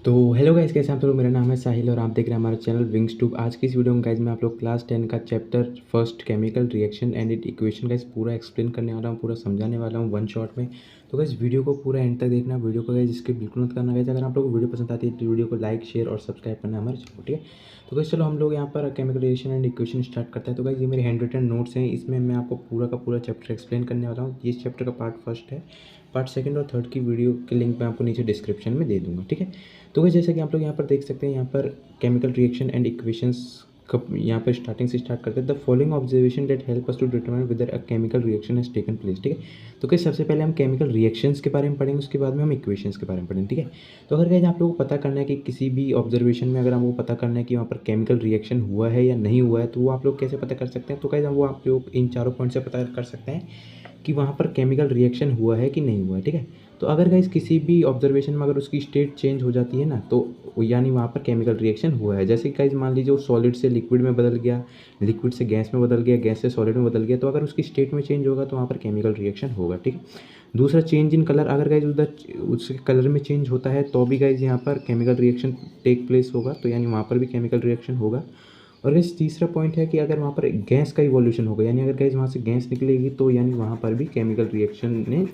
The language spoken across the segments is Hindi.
तो हेलो गाइस, कैसे हैं आप लोग। मेरा नाम है साहिल और आप देख रहे हैं हमारा चैनल विंग्स ट्यूब। आज की इस वीडियो में गाइस मैं आप लोग क्लास 10 का chapter first chemical reaction and it equation guys पूरा एक्सप्लेन करने वाला हूँ, पूरा समझाने वाला हूँ वन शॉट में। तो गाइस वीडियो को पूरा एंड तक देखना, वीडियो को गाइस इसके बिल्कुल मत करना गाइस। अगर आप लोग को वीडियो पसंद आती है तो वीडियो को लाइक शेयर और सब्सक्राइब करना हमारे चैनल को, ठीक है। तो गाइस चलो हम लोग यहाँ पर chemical reaction and equation start करते हैं। तो गाइस ये मेरे हैंड रिटन नोट्स हैं, इसमें मैं आपको पूरा का पूरा चैप्टर एक्सप्लेन करने वाला हूँ। इस चैप्टर का पार्ट फर्स्ट है, पार्ट सेकंड और थर्ड की वीडियो के लिंक मैं आपको नीचे डिस्क्रिप्शन में दे दूँगा, ठीक है। तो गाइस जैसा कि आप लोग यहाँ पर देख सकते हैं, यहाँ पर केमिकल रिएक्शन एंड इक्वेशंस का यहाँ पर स्टार्टिंग से स्टार्ट करते हैं। The following observation that help us to determine whether a chemical reaction has taken place, ठीक है। तो गाइस सबसे पहले हम केमिकल रिएक्शंस के बारे में पढ़ेंगे, उसके बाद में हम इक्वेशंस के बारे में पढ़ेंगे, ठीक है। तो अगर गाइस आप लोगों को पता करना है कि किसी भी ऑब्जर्वेशन में अगर हमको पता करना है कि वहाँ पर केमिकल रिएक्शन हुआ है या नहीं हुआ है, तो वो आप लोग कैसे पता कर सकते हैं। तो गाइस वो आप लोग इन चारों पॉइंट से पता कर सकते हैं कि वहाँ पर केमिकल रिएक्शन हुआ है कि नहीं हुआ है, ठीक है। तो अगर गाइस किसी भी ऑब्जर्वेशन में अगर उसकी स्टेट चेंज हो जाती है ना, तो यानी वहाँ पर केमिकल रिएक्शन हुआ है। जैसे कि गाइस मान लीजिए वो सॉलिड से लिक्विड में बदल गया, लिक्विड से गैस में बदल गया, गैस से सॉलिड में बदल गया, तो अगर उसकी स्टेट में चेंज होगा तो वहाँ पर केमिकल रिएक्शन होगा, ठीक है। दूसरा, चेंज इन कलर, अगर गाइस उधर उसके कलर में चेंज होता है तो भी गाइस यहाँ पर केमिकल रिएक्शन टेक प्लेस होगा, तो यानी वहाँ पर भी केमिकल रिएक्शन होगा। और गाइस तीसरा पॉइंट है कि अगर वहाँ पर गैस का इवोल्यूशन होगा, यानी अगर गाइस वहाँ से गैस निकलेगी तो यानी वहाँ पर भी केमिकल रिएक्शन ने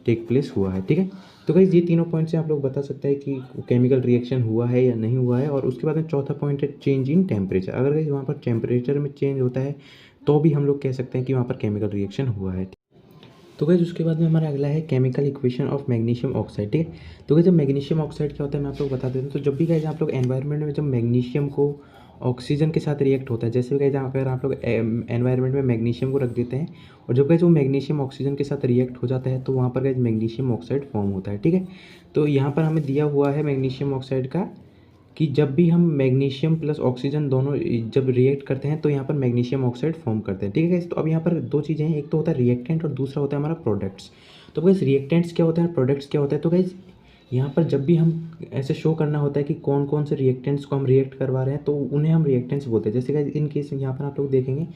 टेक प्लेस हुआ है, ठीक है। तो गाइस ये तीनों पॉइंट से आप लोग बता सकते हैं कि केमिकल रिएक्शन हुआ है या नहीं हुआ है। और उसके बाद में चौथा पॉइंट है चेंज इन टेम्परेचर। अगर गाइस वहाँ पर टेम्परेचर में चेंज होता है तो भी हम लोग कह सकते हैं कि वहाँ पर केमिकल रिएक्शन हुआ है। तो गाइस उसके बाद में हमारा अगला है chemical equation of magnesium oxide, ठीक है। तो गाइस जब मैग्नीशियम ऑक्साइड क्या होता है मैं आप लोग बता देता हूँ। तो जब भी गाइस आप लोग एनवायरनमेंट में जब मैग्नीशियम को ऑक्सीजन के साथ रिएक्ट होता है, जैसे गाइस अगर आप लोग एनवायरनमेंट में मैग्नीशियम को रख देते हैं और जब गाइस वो मैग्नीशियम ऑक्सीजन के साथ रिएक्ट हो जाता है तो वहाँ पर गाइस मैग्नीशियम ऑक्साइड फॉर्म होता है, ठीक है। तो यहाँ पर हमें दिया हुआ है मैग्नीशियम ऑक्साइड का कि जब भी हम मैग्नीशियम प्लस ऑक्सीजन दोनों जब रिएक्ट करते हैं तो यहाँ पर मैग्नीशियम ऑक्साइड फॉर्म करते हैं, ठीक है गाइस। तो अब यहाँ पर दो चीज़ें हैं, एक तो होता है रिएक्टेंट और दूसरा होता है हमारा प्रोडक्ट्स। तो गाइस रिएक्टेंट्स क्या होता है, प्रोडक्ट्स क्या होता है। तो गाइस यहाँ पर जब भी हम ऐसे शो करना होता है कि कौन कौन से रिएक्टेंट्स को हम रिएक्ट करवा रहे हैं तो उन्हें हम रिएक्टेंट्स बोलते हैं। जैसे गाइस इन केस यहाँ पर आप लोग देखेंगे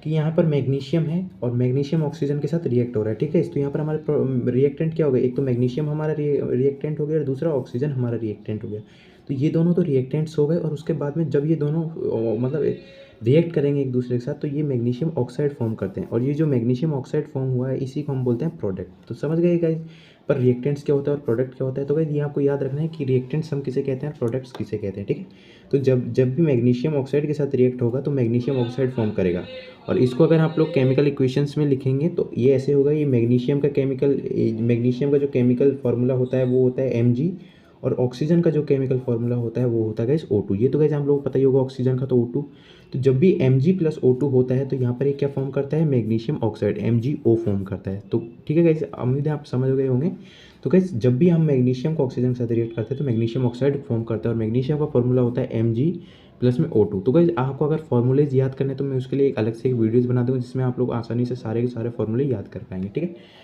कि यहाँ पर मैग्नीशियम है और मैग्नीशियम ऑक्सीजन के साथ रिएक्ट हो रहा है, ठीक है। तो यहाँ पर हमारे रिएक्टेंट क्या हो गया, एक तो मैग्नीशियम हमारा रिएक्टेंट हो गया और दूसरा ऑक्सीजन हमारा रिएक्टेंट हो गया। तो ये दोनों तो रिएक्टेंट्स हो गए और उसके बाद में जब ये दोनों मतलब रिएक्ट करेंगे एक दूसरे के साथ तो ये मैग्नीशियम ऑक्साइड फॉर्म करते हैं। और ये जो मैग्नीशियम ऑक्साइड फॉर्म हुआ है इसी को हम बोलते हैं प्रोडक्ट। तो समझ गए गाइस। पर रिएक्टेंट्स क्या होता है और प्रोडक्ट क्या होता है। तो गाइस ये आपको याद रखना है कि रिएक्टेंट्स हम किसे कहते हैं, प्रोडक्ट्स किसे कहते हैं, ठीक है। तो जब जब भी मैग्नीशियम ऑक्साइड के साथ रिएक्ट होगा तो मैग्नीशियम ऑक्साइड फॉर्म करेगा। और इसको अगर आप लोग केमिकल इक्वेशंस में लिखेंगे तो ये ऐसे होगा, ये मैग्नीशियम का जो केमिकल फार्मूला होता है वो होता है Mg और ऑक्सीजन का जो केमिकल फार्मूला होता है वो होता है गाइस O2। ये तो गाइस हम लोग को पता ही होगा ऑक्सीजन का तो O2। तो जब भी Mg प्लस O2 होता है तो यहाँ पर ये क्या फॉर्म करता है, मैग्नीशियम ऑक्साइड MgO फॉर्म करता है। तो ठीक है गाइस, उम्मीद है आप समझ गए होंगे। तो गाइस जब भी हम मैग्नीशियम को ऑक्सीजन के साथ रिएक्ट करते हैं तो मैग्नीशियम ऑक्साइड फॉर्म करता है और मैग्नीशियम का फॉर्मूला होता है Mg प्लस में O2। तो गाइस आपको अगर फॉर्मूलेज याद करने तो मैं उसके लिए एक अलग से एक वीडियोज़ बना दूँगा जिसमें आप लोग आसानी से सारे के सारे फॉर्मूले याद कर पाएंगे, ठीक है।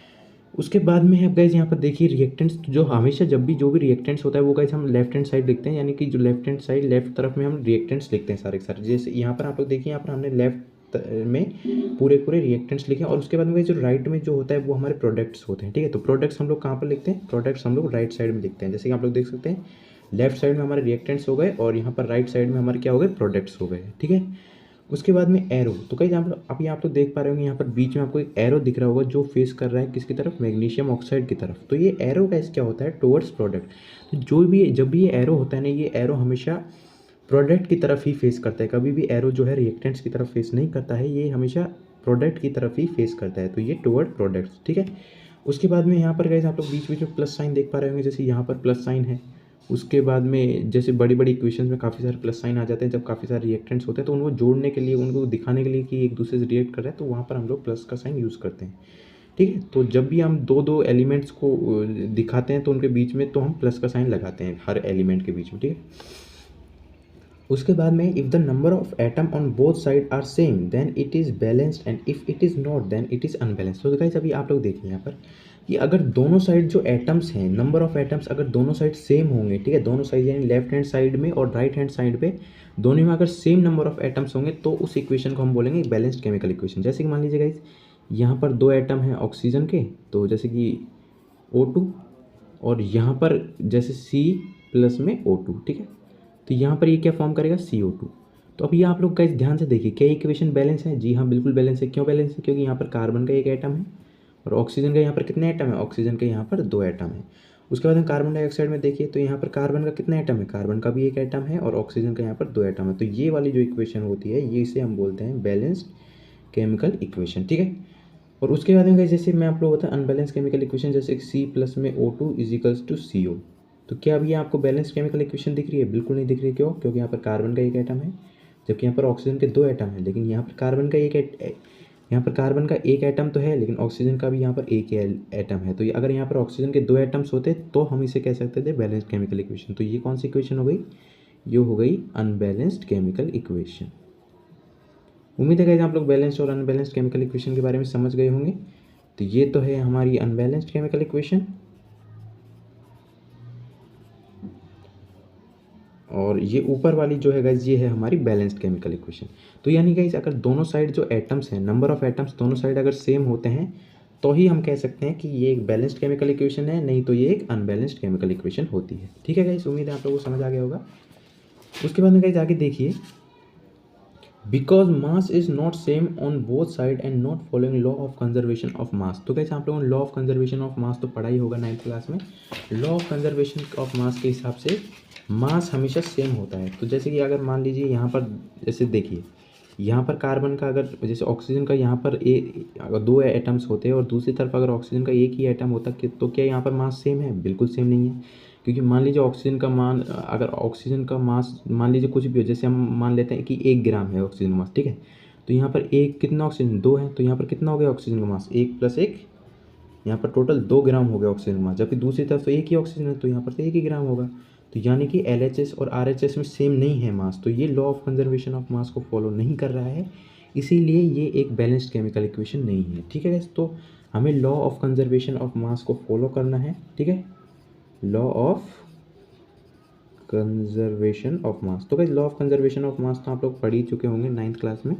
उसके बाद में है गाइस यहाँ पर देखिए रिएक्टेंट्स, जो हमेशा जब भी जो भी रिएक्टेंट्स होता है वो गाइस हम लेफ्ट हैंड साइड लिखते हैं, यानी कि जो लेफ्ट हैंड साइड लेफ्ट तरफ में हम रिएक्टेंट्स लिखते हैं सारे के सारे। जैसे यहाँ पर आप लोग देखिए, यहाँ पर हमने लेफ्ट में पूरे पूरे रिएक्टेंट्स लिखे और उसके बाद में जो राइट में जो होता है वो हमारे प्रोडक्ट्स होते हैं, ठीक है। तो प्रोडक्ट्स हम लोग कहाँ पर लिखते हैं, प्रोडक्ट्स हम लोग राइट साइड में लिखते हैं। जैसे कि आप लोग देख सकते हैं लेफ्ट साइड में हमारे रिएक्टेंट्स हो गए और यहाँ पर राइट साइड में हमारे क्या हो गए, प्रोडक्ट्स हो गए, ठीक है। उसके बाद में एरो, तो कहीं आप लोग अभी आप लोग देख पा रहे होंगे यहाँ पर बीच में आपको एक एरो दिख रहा होगा जो फेस कर रहा है किसकी तरफ, मैग्नीशियम ऑक्साइड की तरफ। तो ये एरो का क्या होता है, टुवर्ड्स प्रोडक्ट। तो जो भी जब भी ये एरो होता है ना, ये एरो हमेशा प्रोडक्ट की तरफ ही फेस करता है। कभी भी एरो जो है रिएक्टेंट्स की तरफ फेस नहीं करता है, ये हमेशा प्रोडक्ट की तरफ ही फेस करता है। तो ये टुवर्ड प्रोडक्ट्स, ठीक है। उसके बाद में यहाँ पर गाइस आप लोग बीच बीच में प्लस साइन देख पा रहे होंगे, जैसे यहाँ पर प्लस साइन है। उसके बाद में जैसे बड़ी बड़ी इक्वेशंस में काफ़ी सारे प्लस साइन आ जाते हैं जब काफ़ी सारे रिएक्टेंट्स होते हैं, तो उनको जोड़ने के लिए, उनको दिखाने के लिए कि एक दूसरे से रिएक्ट कर रहे हैं, तो वहाँ पर हम लोग प्लस का साइन यूज़ करते हैं, ठीक है। तो जब भी हम दो दो एलिमेंट्स को दिखाते हैं तो उनके बीच में तो हम प्लस का साइन लगाते हैं हर एलिमेंट के बीच में, ठीक है। उसके बाद में if the number of atom on both side are same then it is balanced and if it is not then it is unbalanced. तो गाइस अभी आप लोग देखिए यहाँ पर कि अगर दोनों साइड जो एटम्स हैं, नंबर ऑफ एटम्स अगर दोनों साइड सेम होंगे, ठीक है, दोनों साइड यानी लेफ्ट हैंड साइड में और राइट हैंड साइड पे दोनों में अगर सेम नंबर ऑफ एटम्स होंगे तो उस इक्वेशन को हम बोलेंगे बैलेंस्ड केमिकल इक्वेशन। जैसे कि मान लीजिए गाइस यहाँ पर दो एटम हैं ऑक्सीजन के, तो जैसे कि O2 और यहाँ पर जैसे प्लस में O2, ठीक है। तो यहाँ पर ये क्या फॉर्म करेगा, CO2। तो अभी आप लोग गाइस ध्यान से देखिए, क्या इक्वेशन बैलेंस है? जी हाँ, बिल्कुल बैलेंस है। क्यों बैलेंस है? क्योंकि यहाँ पर कार्बन का एक एटम है और ऑक्सीजन का यहाँ पर कितने एटम है? ऑक्सीजन के यहाँ पर 2 एटम है। उसके बाद हम कार्बन डाइऑक्साइड में देखिए तो यहाँ पर कार्बन का कितना एटम है? कार्बन का भी एक एटम है और ऑक्सीजन का यहाँ पर 2 एटम है। तो ये वाली जो इक्वेशन होती है ये इसे हम बोलते हैं बैलेंस्ड केमिकल इक्वेशन, ठीक है। और उसके बाद में गाइस जैसे मैं आप लोग बताया अनबैलेंस केमिकल इक्वेशन, जैसे C प्लस में O2 is equals to CO। तो क्या अभी आपको बैलेंस केमिकल इक्वेशन दिख रही है? बिल्कुल नहीं दिख रही है। क्यों? क्योंकि यहाँ पर कार्बन का एक एटम है जबकि यहाँ पर ऑक्सीजन के 2 एटम है। लेकिन यहाँ पर कार्बन का यहाँ पर कार्बन का एक एटम तो है लेकिन ऑक्सीजन का भी यहाँ पर एक एटम है। तो अगर यहाँ पर ऑक्सीजन के 2 एटम्स होते तो हम इसे कह सकते थे बैलेंस्ड केमिकल इक्वेशन। तो ये कौन सी इक्वेशन हो गई? ये हो गई अनबैलेंस्ड केमिकल इक्वेशन। उम्मीद है गाइस आप लोग बैलेंस्ड और अनबैलेंस्ड केमिकल इक्वेशन के बारे में समझ गए होंगे। तो ये तो है हमारी अनबैलेंस्ड केमिकल इक्वेशन और ये ऊपर वाली जो है गाइस ये है हमारी बैलेंस्ड केमिकल इक्वेशन। तो यानी गाइस अगर दोनों साइड जो एटम्स हैं, नंबर ऑफ एटम्स दोनों साइड अगर सेम होते हैं तो ही हम कह सकते हैं कि ये एक बैलेंस्ड केमिकल इक्वेशन है, नहीं तो ये एक अनबैलेंस्ड केमिकल इक्वेशन होती है। ठीक है गाइस, उम्मीद है आप लोगों को समझ आ गया होगा। उसके बाद में गाइस आगे देखिए, because mass is not same on both side and not following law of conservation of mass. तो गाइस आप लोगों ने law of conservation of mass तो पढ़ा ही होगा 9th क्लास में। लॉ ऑफ कंजर्वेशन ऑफ मास के हिसाब से मास हमेशा सेम होता है। तो जैसे कि अगर मान लीजिए यहाँ पर जैसे देखिए, यहाँ पर कार्बन का अगर जैसे ऑक्सीजन का यहाँ पर अगर 2 एटम्स होते हैं और दूसरी तरफ अगर ऑक्सीजन का एक ही एटम होता तो क्या यहाँ पर मास सेम है? बिल्कुल सेम नहीं है। क्योंकि मान लीजिए ऑक्सीजन का मान, अगर ऑक्सीजन का मास मान लीजिए कुछ भी हो, जैसे हम मान लेते हैं कि 1 ग्राम है ऑक्सीजन मास, ठीक है। तो यहाँ पर एक कितना ऑक्सीजन 2 है, तो यहाँ पर कितना हो गया ऑक्सीजन का मास? 1 + 1, यहाँ पर टोटल 2 ग्राम हो गया ऑक्सीजन मास। जबकि दूसरी तरफ तो एक ही ऑक्सीजन है तो यहाँ पर तो 1 ही ग्राम होगा। तो यानी कि LHS और RHS में सेम नहीं है मास। तो ये law of conservation of mass को फॉलो नहीं कर रहा है, इसीलिए ये एक बैलेंस्ड केमिकल इक्वेशन नहीं है। ठीक है गाइस, तो हमें law of conservation of mass को फॉलो करना है। ठीक है, law of conservation of mass. तो guys law of conservation of mass तो आप लोग पढ़ ही चुके होंगे 9th क्लास में।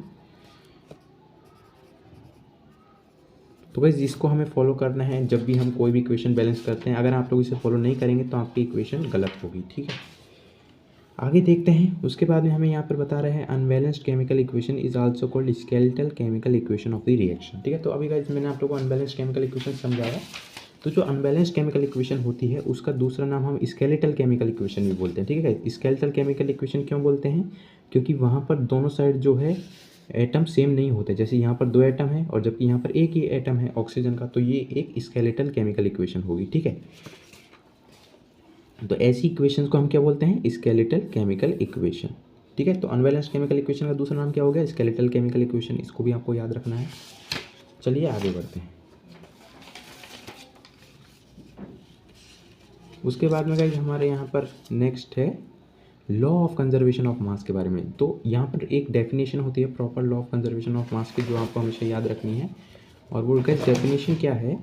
तो गाइस इसको हमें फॉलो करना है जब भी हम कोई भी इक्वेशन बैलेंस करते हैं। अगर आप लोग इसे फॉलो नहीं करेंगे तो आपकी इक्वेशन गलत होगी। ठीक है, आगे देखते हैं। उसके बाद में हमें यहाँ पर बता रहे हैं unbalanced chemical equation is also called skeletal chemical equation of the reaction. ठीक है, तो अभी गाइस मैंने आप लोगों को अनबैलेंस्ड केमिकल इक्वेशन समझाया। तो जो अनबैलेंस्ड केमिकल इक्वेशन होती है उसका दूसरा नाम हम स्केलेटल केमिकल इक्वेशन भी बोलते हैं। ठीक है, स्केलेटल केमिकल इक्वेशन क्यों बोलते हैं? क्योंकि वहाँ पर दोनों साइड जो है एटम सेम नहीं होते। जैसे यहाँ पर 2 एटम है और जबकि यहाँ पर एक ही एटम है ऑक्सीजन का, तो ये एक स्केलेटल केमिकल इक्वेशन होगी। ठीक है, तो ऐसी इक्वेशंस को हम क्या बोलते हैं? Skeletal chemical equation. ठीक है, तो अनबैलेंस्ड केमिकल इक्वेशन का दूसरा नाम क्या हो गया? Skeletal chemical equation. इसको भी आपको याद रखना है। चलिए आगे बढ़ते हैं। उसके बाद में गाइस हमारे यहाँ पर नेक्स्ट है लॉ ऑफ कंजर्वेशन ऑफ मास के बारे में। तो यहाँ पर एक डेफिनेशन होती है proper law of conservation of मास की, जो आपको हमेशा याद रखनी है। और वो गाइस डेफिनेशन क्या है?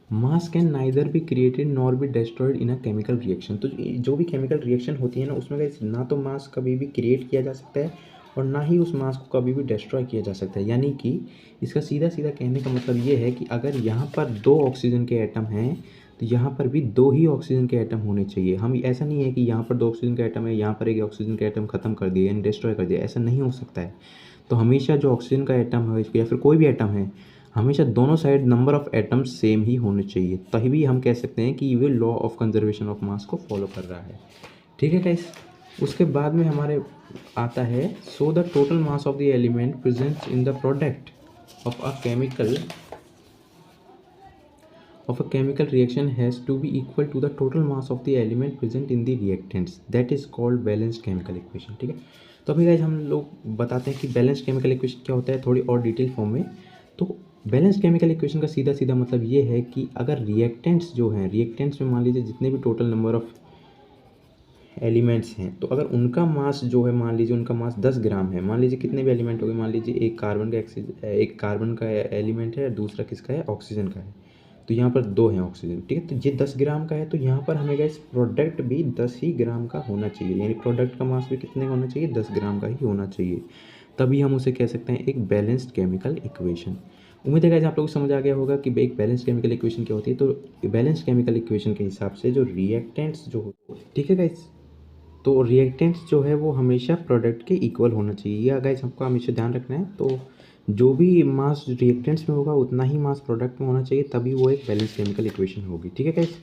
मास can neither be created nor be destroyed in a chemical reaction. तो जो भी केमिकल रिएक्शन होती है ना, उसमें गाइस ना तो मास कभी भी क्रिएट किया जा सकता है और ना ही उस मास को कभी भी डिस्ट्रॉय किया जा सकता है। यानी कि इसका सीधा सीधा कहने का मतलब ये है कि अगर यहाँ पर 2 ऑक्सीजन के एटम हैं तो यहाँ पर भी 2 ही ऑक्सीजन के एटम होने चाहिए। हम ऐसा नहीं है कि यहाँ पर 2 ऑक्सीजन के एटम है, यहाँ पर एक ऑक्सीजन के एटम खत्म कर दिया यानी डिस्ट्रॉय कर दिया, ऐसा नहीं हो सकता है। तो हमेशा जो ऑक्सीजन का एटम है या फिर कोई भी एटम है, हमेशा दोनों side number of atoms same ही होने चाहिए, तभी भी हम कह सकते हैं कि ये law of conservation of mass को फॉलो कर रहा है। ठीक है गाइस, उसके बाद में हमारे आता है so the total mass of the element present in the product of a chemical reaction has to be equal to the total mass of the element present in the reactants, that is called balanced chemical equation. ठीक है, तो अभी गाइस हम लोग बताते हैं कि बैलेंस्ड केमिकल इक्वेशन क्या होता है थोड़ी और डिटेल फॉर्म में। तो बैलेंस्ड केमिकल इक्वेशन का सीधा सीधा मतलब ये है कि अगर रिएक्टेंट्स जो हैं, रिएक्टेंट्स में मान लीजिए जितने भी टोटल नंबर ऑफ एलिमेंट्स हैं, तो अगर उनका मास जो है, मान लीजिए उनका मास 10 ग्राम है, मान लीजिए कितने भी एलिमेंट हो गए, मान लीजिए एक कार्बन का एलिमेंट है, दूसरा किसका है? ऑक्सीजन का है। तो यहाँ पर 2 हैं ऑक्सीजन। ठीक है, तो ये 10 ग्राम का है, तो यहाँ पर हमें गाइस प्रोडक्ट भी 10 ही ग्राम का होना चाहिए। यानी प्रोडक्ट का मास भी कितने का होना चाहिए? 10 ग्राम का ही होना चाहिए, तभी हम उसे कह सकते हैं एक बैलेंस्ड केमिकल इक्वेशन। उम्मीद है गाइस आप लोगों को समझ आ गया होगा कि एक बैलेंस केमिकल इक्वेशन क्या होती है। तो बैलेंस केमिकल इक्वेशन के हिसाब से जो रिएक्टेंट्स जो होते हैं, ठीक है गाइस, तो रिएक्टेंट्स जो है वो हमेशा प्रोडक्ट के इक्वल होना चाहिए, या गाइस हमको हमेशा ध्यान रखना है। तो जो भी मास रिएक्टेंट्स में होगा उतना ही मास प्रोडक्ट में होना चाहिए, तभी वो एक बैलेंस केमिकल इक्वेशन होगी, ठीक है गाइस।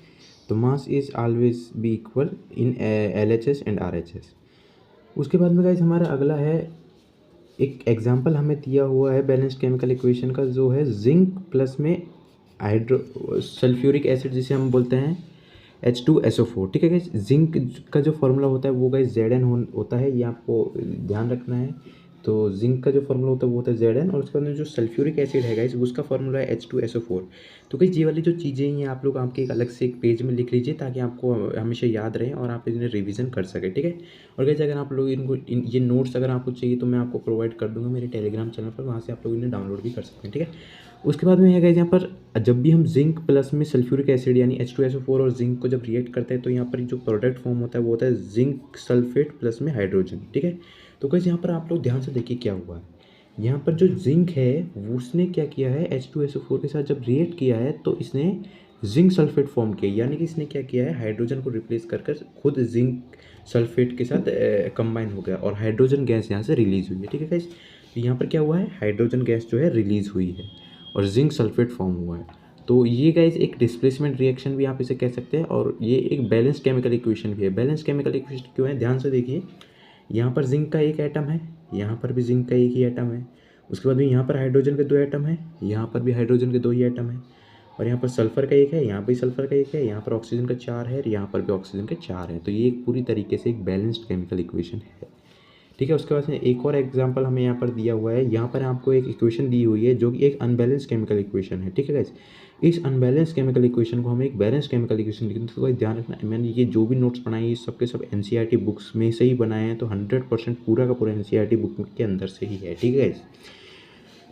तो mass is always be equal in LHS and RHS। उसके बाद में गाइस हमारा अगला है, एक एग्जांपल हमें दिया हुआ है बैलेंस केमिकल इक्वेशन का, जो है जिंक प्लस में हाइड्रो सल्फ्यूरिक एसिड जिसे हम बोलते हैं H2SO4, ठीक है गाइस। जिंक का जो फॉर्मूला होता है वो गाइस Zn होता है, ये आपको ध्यान रखना है। तो जिंक का जो फॉर्मूला होता है वो होता है Zn, और उसके बाद जो सल्फ्यूरिक एसिड है गाइस उसका फॉर्मूला है H2SO4। तो गाइस ये वाली जो चीज़ें हैं आप लोग आपके एक अलग से एक पेज में लिख लीजिए, ताकि आपको हमेशा याद रहे और आप इन्हें रिवीजन कर सकें, ठीक है। और गाइस अगर आप लोग इनको ये नोट्स अगर आपको चाहिए तो मैं आपको प्रोवाइड कर दूंगा मेरे टेलीग्राम चैनल पर, वहाँ से आप लोग इन्हें डाउनलोड भी कर सकते हैं, ठीक है। उसके बाद में है गाइस यहाँ पर जब भी हम जिंक प्लस में सल्फ्यूरिक एसिड यानी H2SO4 और जिंक को जब रिएक्ट करते हैं तो यहाँ पर जो प्रोडक्ट फॉर्म होता है वो होता है जिंक सल्फेट प्लस में हाइड्रोजन, ठीक है। तो गाइस यहाँ पर आप लोग ध्यान से देखिए क्या हुआ है। यहाँ पर जो जिंक है वो उसने क्या किया है, H2SO4 के साथ जब रिएक्ट किया है तो इसने जिंक सल्फेट फॉर्म किया, यानी कि इसने क्या किया है, हाइड्रोजन को रिप्लेस कर कर खुद जिंक सल्फेट के साथ कंबाइन हो गया और हाइड्रोजन गैस यहाँ से रिलीज हुई है, ठीक है गाइस। तो यहाँ पर क्या हुआ है, हाइड्रोजन गैस जो है रिलीज हुई है और जिंक सल्फेट फॉर्म हुआ है। तो ये गाइस एक डिस्प्लेसमेंट रिएक्शन भी आप इसे कह सकते हैं, और ये एक बैलेंस केमिकल इक्वेशन भी है। बैलेंस केमिकल इक्वेशन क्यों है, ध्यान से देखिए। यहाँ पर जिंक का एक एटम है, यहाँ पर भी जिंक का एक ही एटम है, उसके बाद भी यहाँ पर हाइड्रोजन के दो एटम है, यहाँ पर भी हाइड्रोजन के दो ही एटम है, और यहाँ पर सल्फर का एक है, यहाँ पर भी सल्फर का एक है, यहाँ पर ऑक्सीजन का 4 है, यहाँ पर भी ऑक्सीजन के 4 है। तो ये एक पूरी तरीके से एक बैलेंस्ड केमिकल इक्वेशन है, ठीक है। उसके बाद में एक और एग्जांपल हमें यहाँ पर दिया हुआ है, यहाँ पर आपको एक इक्वेशन दी हुई है जो कि एक अनबैलेंस केमिकल इक्वेशन है, ठीक है गाइस। इस अनबैलेंस केमिकल इक्वेशन को हम एक बैलेंस केमिकल इक्वेशन लिखते हैं। तो कोई ध्यान रखना, मैंने ये जो भी नोट्स बनाए ये सब के सब NCERT बुक्स में से ही बनाए हैं, तो 100% पूरा का पूरा NCERT बुक के अंदर से ही है, ठीक है गाइस।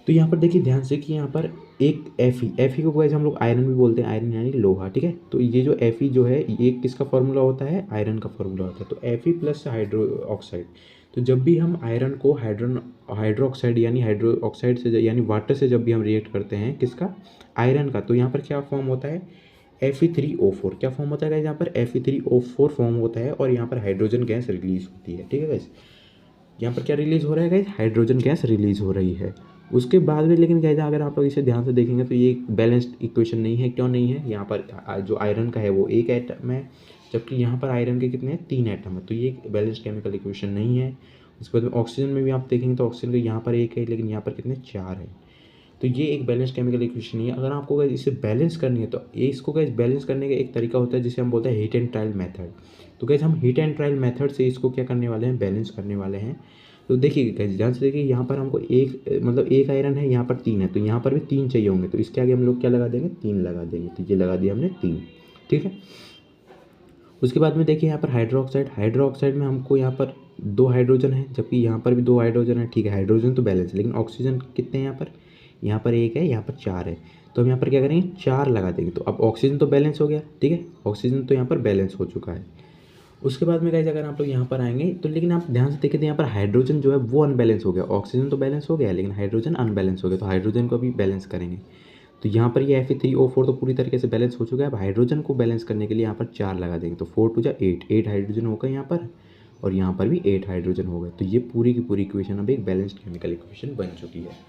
तो यहाँ पर देखिए ध्यान से कि यहाँ पर एक Fe को गाइस हम लोग आयरन भी बोलते हैं, आयरन यानी लोहा, ठीक है। तो ये जो Fe जो है ये किसका फॉर्मूला होता है, आयरन का फॉर्मूला होता है। तो Fe प्लस हाइड्रो ऑक्साइड, तो जब भी हम आयरन को हाइड्रो ऑक्साइड यानी हाइड्रो ऑक्साइड से यानी वाटर से जब भी हम रिएक्ट करते हैं किसका, आयरन का, तो यहाँ पर क्या फॉर्म होता है, Fe3O4। क्या फॉर्म होता है गाइस, यहाँ पर Fe3O4 फॉर्म होता है और यहाँ पर हाइड्रोजन गैस रिलीज होती है, ठीक है गाइस। यहाँ पर क्या रिलीज हो रहा है गाइस, हाइड्रोजन गैस रिलीज हो रही है। उसके बाद में लेकिन गाइस अगर आप लोग इसे ध्यान से देखेंगे तो ये एक बैलेंस्ड इक्वेशन नहीं है। क्यों नहीं है, यहाँ पर जो आयरन का है वो एक एटम है, जबकि यहाँ पर आयरन के कितने हैं, 3 एटम है। तो ये एक बैलेंस्ड केमिकल इक्वेशन नहीं है। उसके बाद में ऑक्सीजन में भी आप देखेंगे तो ऑक्सीजन का यहाँ पर एक है लेकिन यहाँ पर कितने, 4 है। तो ये एक बैलेंस केमिकल इक्वेशन नहीं है। अगर आपको गाइस इसे बैलेंस करनी है तो ये इसको गाइस बैलेंस करने का एक तरीका होता है जिसे हम बोलते हैं हीट एंड ट्रायल मेथड। तो गाइस हम हीट एंड ट्रायल मेथड से इसको क्या करने वाले हैं, बैलेंस करने वाले हैं। तो देखिए गाइस ध्यान से देखिए, यहाँ पर हमको एक आयरन है, यहाँ पर 3 है, तो यहाँ पर भी 3 चाहिए होंगे, तो इसके आगे हम लोग क्या लगा देंगे, 3 लगा देंगे। तो ये लगा दिया हमने 3, ठीक है। उसके बाद में देखिए यहाँ पर हाइड्रो ऑक्साइड में हमको यहाँ पर 2 हाइड्रोजन है, जबकि यहाँ पर भी 2 हाइड्रोजन है, ठीक है। हाइड्रोजन तो बैलेंस है, लेकिन ऑक्सीजन कितने हैं यहाँ पर 1 है, यहाँ पर 4 है। तो हम यहाँ पर क्या करेंगे, 4 लगा देंगे। तो अब ऑक्सीजन तो बैलेंस हो गया, ठीक है, ऑक्सीजन तो यहाँ पर बैलेंस हो चुका है। उसके बाद में गाइस अगर आप लोग यहाँ पर आएंगे तो लेकिन आप ध्यान से देखिए तो यहाँ पर हाइड्रोजन जो है वो अनबैलेंस हो गया। ऑक्सीजन तो बैलेंस हो गया लेकिन हाइड्रोजन अनबैलेंस हो गया, तो हाइड्रोजन को भी बैलेंस करेंगे। तो यहाँ पर ये Fe3O4 तो पूरी तरीके से बैलेंस हो चुका है। अब हाइड्रोजन को बैलेंस करने के लिए यहाँ पर 4 लगा देंगे, तो 4 टू जा 8 हाइड्रोजन होगा यहाँ पर, और यहाँ पर भी 8 हाइड्रोजन हो गए। तो ये पूरी की पूरी इक्वेशन अब एक बैलेंस्ड केमिकल इक्वेशन बन चुकी है।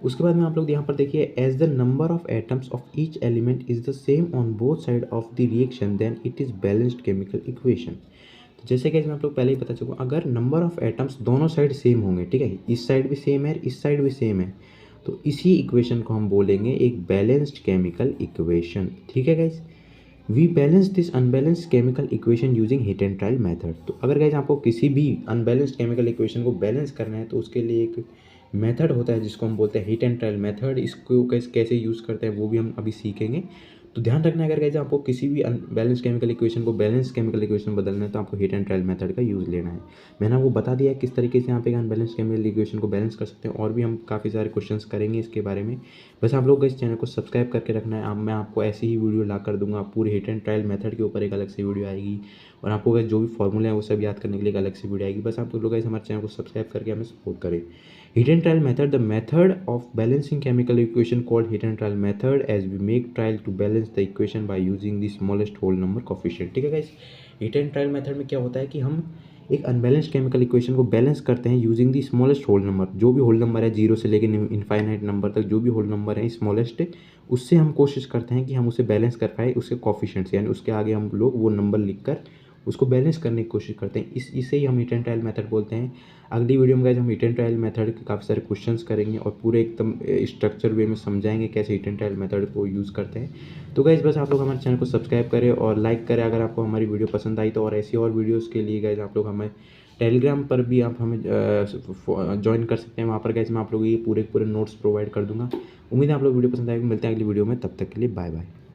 उसके बाद में आप लोग यहाँ पर देखिए, as the number of atoms of each element is the same on both side of the reaction then it is balanced chemical equation. तो जैसे कि इसमें आप लोग पहले ही बता चुका, अगर नंबर ऑफ एटम्स दोनों साइड सेम होंगे, ठीक है, इस साइड भी सेम है, इस साइड भी सेम है, तो इसी इक्वेशन को हम बोलेंगे एक बैलेंस्ड केमिकल इक्वेशन, ठीक है guys. We balance this unbalanced chemical equation using heat and trial method. तो अगर गाइस आपको किसी भी अनबैलेंस्ड केमिकल इक्वेशन को बैलेंस करना है तो उसके लिए एक मेथड होता है जिसको हम बोलते हैं हीट एंड ट्रायल मेथड। इसको कैसे यूज़ करते हैं वो भी हम अभी सीखेंगे। तो ध्यान रखना, अगर गाइस आपको किसी भी अनबैलेंस केमिकल इक्वेशन को बैलेंस केमिकल इक्वेशन बदलना है तो आपको हीट एंड ट्रायल मेथड का यूज़ लेना है। मैंने आपको बता दिया है किस तरीके से यहाँ पे अनबैलेंस केमिकल इक्वेशन को बैलेंस कर सकते हैं, और भी हम काफ़ी सारे क्वेश्चंस करेंगे इसके बारे में। बस आप लोग इस चैनल को सब्सक्राइब करके रखना है। मैं आपको ऐसी ही वीडियो ला कर दूंगा, पूरे हीट एंड ट्रायल मेथड के ऊपर एक अलग से वीडियो आएगी, और आपको जो भी फॉर्मूले हैं वो सब याद करने के लिए एक अलग से वीडियो आएगी। बस आप लोग हमारे चैनल को सब्सक्राइब करके हमें सपोर्ट करें। Hit and trial method, the method of balancing chemical equation called hit and trial method, as we make trial to balance the equation by using the smallest whole number coefficient। ठीक है guys, hit and trial method में क्या होता है कि हम एक अनबैलेंस्ड केमिकल इक्वेशन को बैलेंस करते हैं using the smallest whole number. जो भी होल नंबर है जीरो से लेकर इनफाइनाइट नंबर तक, जो भी होल नंबर है स्मॉलेस्ट, उससे हम कोशिश करते हैं कि हम उसे बैलेंस कर पाए उसके कोफिशिएंट्स, यानी उसके आगे हम लोग वो नंबर लिखकर उसको बैलेंस करने की कोशिश करते हैं। इसे ही हम हिट एंड ट्रायल मेथड बोलते हैं। अगली वीडियो में गाइस हम हिट एंड ट्रायल मेथड के काफ़ी सारे क्वेश्चंस करेंगे और पूरे एकदम स्ट्रक्चर वे में समझाएंगे कैसे हिट एंड ट्रायल मेथड को यूज़ करते हैं। तो गाइस बस आप लोग हमारे चैनल को सब्सक्राइब करें और लाइक करें अगर आपको हमारी वीडियो पसंद आई तो। और ऐसी और वीडियोज़ के लिए गाइस आप लोग हमें टेलीग्राम पर भी आप हमें ज्वाइन कर सकते हैं। वहाँ पर गाइस मैं आप लोगों को ये पूरे नोट्स प्रोवाइड कर दूँगा। उम्मीद है आप लोग वीडियो पसंद आएगी। मिलते हैं अगली वीडियो में, तब तक के लिए बाय बाय।